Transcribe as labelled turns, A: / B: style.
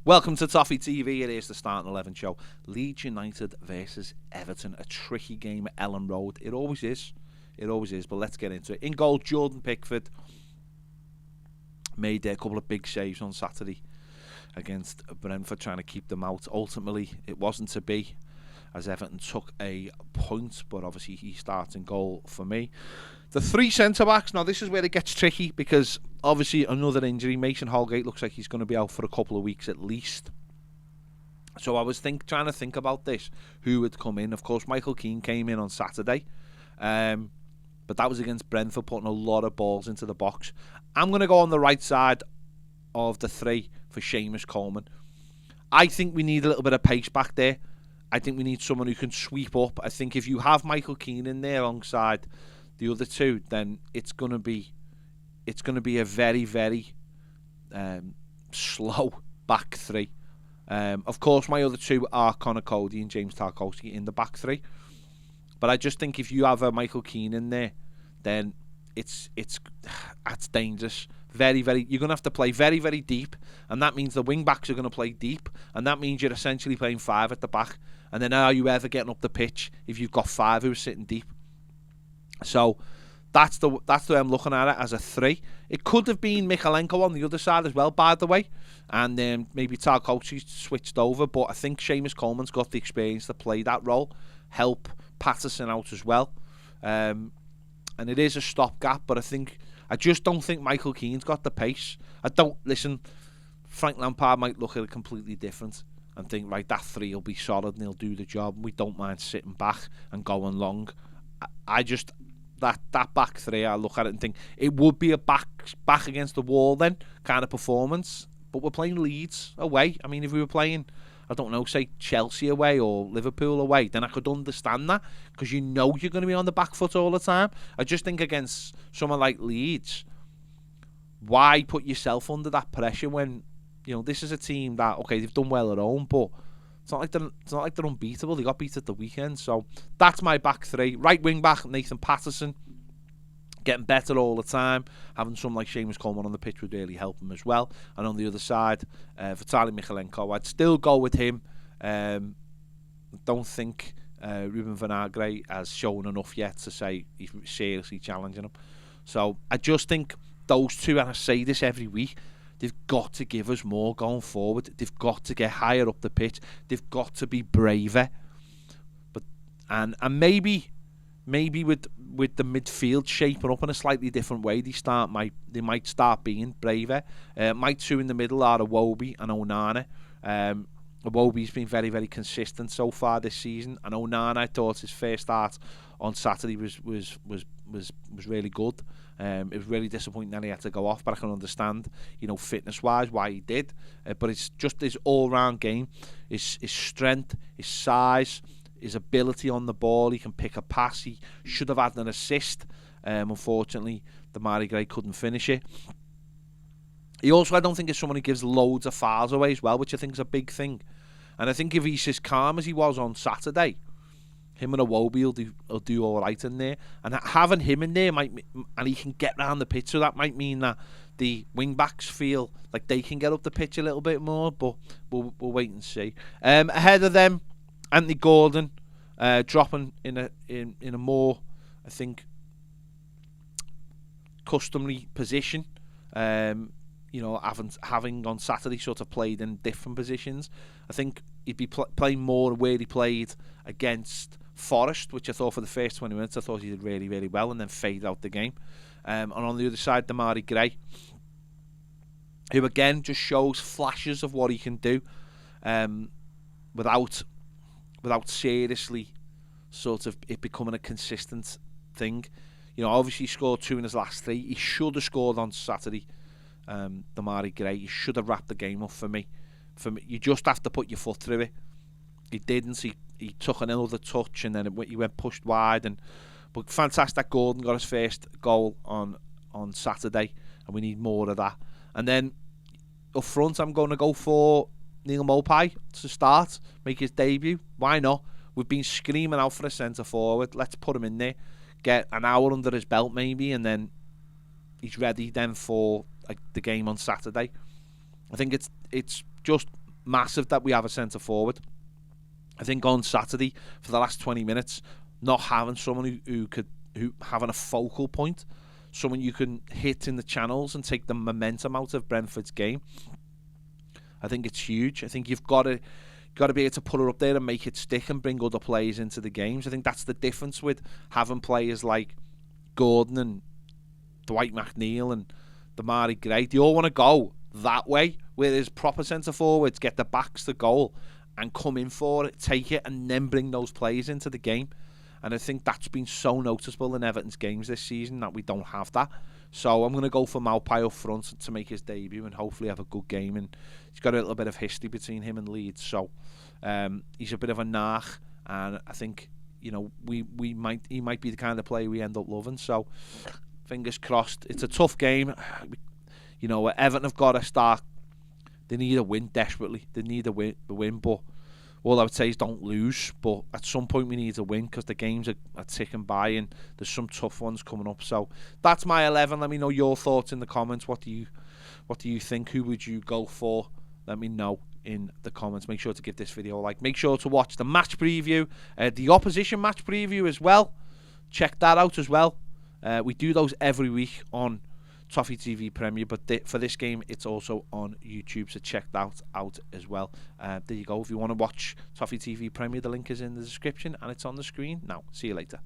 A: Welcome to Toffee TV. It is the Starting 11 show. Leeds United versus Everton. A tricky game at Ellen Road. It always is. It always is. But let's get into it. In goal, Jordan Pickford made a couple of big saves on Saturday against Brentford, trying to keep them out. Ultimately, it wasn't to be, as Everton took a point. But obviously, he starts in goal for me. The three centre-backs. Now, this is where it gets tricky because obviously another injury. Mason Holgate looks like he's going to be out for a couple of weeks at least. So I was trying to think about this. Who would come in? Of course, Michael Keane came in on Saturday. But that was against Brentford, putting a lot of balls into the box. I'm going to go on the right side of the three for Seamus Coleman. I think we need a little bit of pace back there. I think we need someone who can sweep up. I think if you have Michael Keane in there alongside the other two, then it's going to be a very, very slow back three. Of course, my other two are Connor Cody and James Tarkowski in the back three. But I just think if you have a Michael Keane in there, then that's dangerous. Very, very. You're going to have to play very, very deep, and that means the wing backs are going to play deep, and that means you're essentially playing five at the back. And then are you ever getting up the pitch if you've got five who are sitting deep? So that's the way I'm looking at it, as a three. It could have been Mykolenko on the other side as well, by the way, and then maybe Tarkowski switched over. But I think Seamus Coleman's got the experience to play that role, help Patterson out as well. And it is a stopgap, but I just don't think Michael Keane's got the pace. Frank Lampard might look at it completely different and think, right, that three will be solid and he'll do the job. We don't mind sitting back and going long. That back three, I look at it and think it would be a back against the wall then kind of performance. But we're playing Leeds away. I mean, if we were playing, I don't know, say Chelsea away or Liverpool away, then I could understand that because you know you're going to be on the back foot all the time. I just think against someone like Leeds, why put yourself under that pressure when, this is a team that, okay, they've done well at home, but it's not like they're unbeatable. They got beat at the weekend. So that's my back three. Right wing back, Nathan Patterson, getting better all the time. Having someone like Seamus Coleman on the pitch would really help him as well. And on the other side, Vitaly Mykolenko, I'd still go with him. Don't think Ruben Vinagre has shown enough yet to say he's seriously challenging him. So I just think those two, and I say this every week, they've got to give us more going forward. They've got to get higher up the pitch. They've got to be braver. And maybe with the midfield shaping up in a slightly different way, they might start being braver. My two in the middle are Iwobi and Onana. Iwobi's been very, very consistent so far this season, and Onana, I thought his first start on Saturday was really good. It was really disappointing that he had to go off, but I can understand, fitness-wise why he did. But it's just his all-round game, his strength, his size, his ability on the ball. He can pick a pass. He should have had an assist. Unfortunately, Damari Gray couldn't finish it. He also, I don't think, is someone who gives loads of fouls away as well, which I think is a big thing. And I think if he's as calm as he was on Saturday, him and Iwobi will do all right in there. And having him in there and he can get round the pitch, so that might mean that the wing backs feel like they can get up the pitch a little bit more. But we'll wait and see. Ahead of them, Anthony Gordon dropping in a more, I think, customary position. Having on Saturday sort of played in different positions. I think he'd be playing more where he played against Forest, which I thought for the first 20 minutes I thought he did really, really well, and then faded out the game. And on the other side, Damari Gray, who again just shows flashes of what he can do, without seriously sort of it becoming a consistent thing. Obviously he scored 2 in his last 3. He should have scored on Saturday. Damari Gray, he should have wrapped the game up for me. You just have to put your foot through it. He didn't. He took another touch and then he went pushed wide. But fantastic, Gordon got his first goal on Saturday, and we need more of that. And then up front, I'm going to go for Neil Maupay to start, make his debut. Why not? We've been screaming out for a centre forward. Let's put him in there, get an hour under his belt maybe, and then he's ready then for the game on Saturday. I think it's just massive that we have a centre forward. I think on Saturday, for the last 20 minutes, not having someone who having a focal point, someone you can hit in the channels and take the momentum out of Brentford's game, I think it's huge. I think you've got to be able to put her up there and make it stick and bring other players into the games. I think that's the difference with having players like Gordon and Dwight McNeil and Damari Gray. They all want to go that way, whereas proper centre forwards get the backs to goal and come in for it, take it, and then bring those players into the game. And I think that's been so noticeable in Everton's games this season that we don't have that. So I'm going to go for Maupay up front to make his debut and hopefully have a good game. And he's got a little bit of history between him and Leeds, so he's a bit of a narc, and I think he might be the kind of player we end up loving. So fingers crossed. It's a tough game. Everton have got to start. They need a win desperately. They need a win, but all I would say is don't lose. But at some point we need a win because the games are ticking by and there's some tough ones coming up. So that's my 11. Let me know your thoughts in the comments. What do you think? Who would you go for? Let me know in the comments. Make sure to give this video a like. Make sure to watch the match preview, the opposition match preview as well. Check that out as well. We do those every week on Toffee TV Premier, but for this game it's also on YouTube, so check that out as well. There you go. If you want to watch Toffee TV Premier, the link is in the description and it's on the screen now. See you later.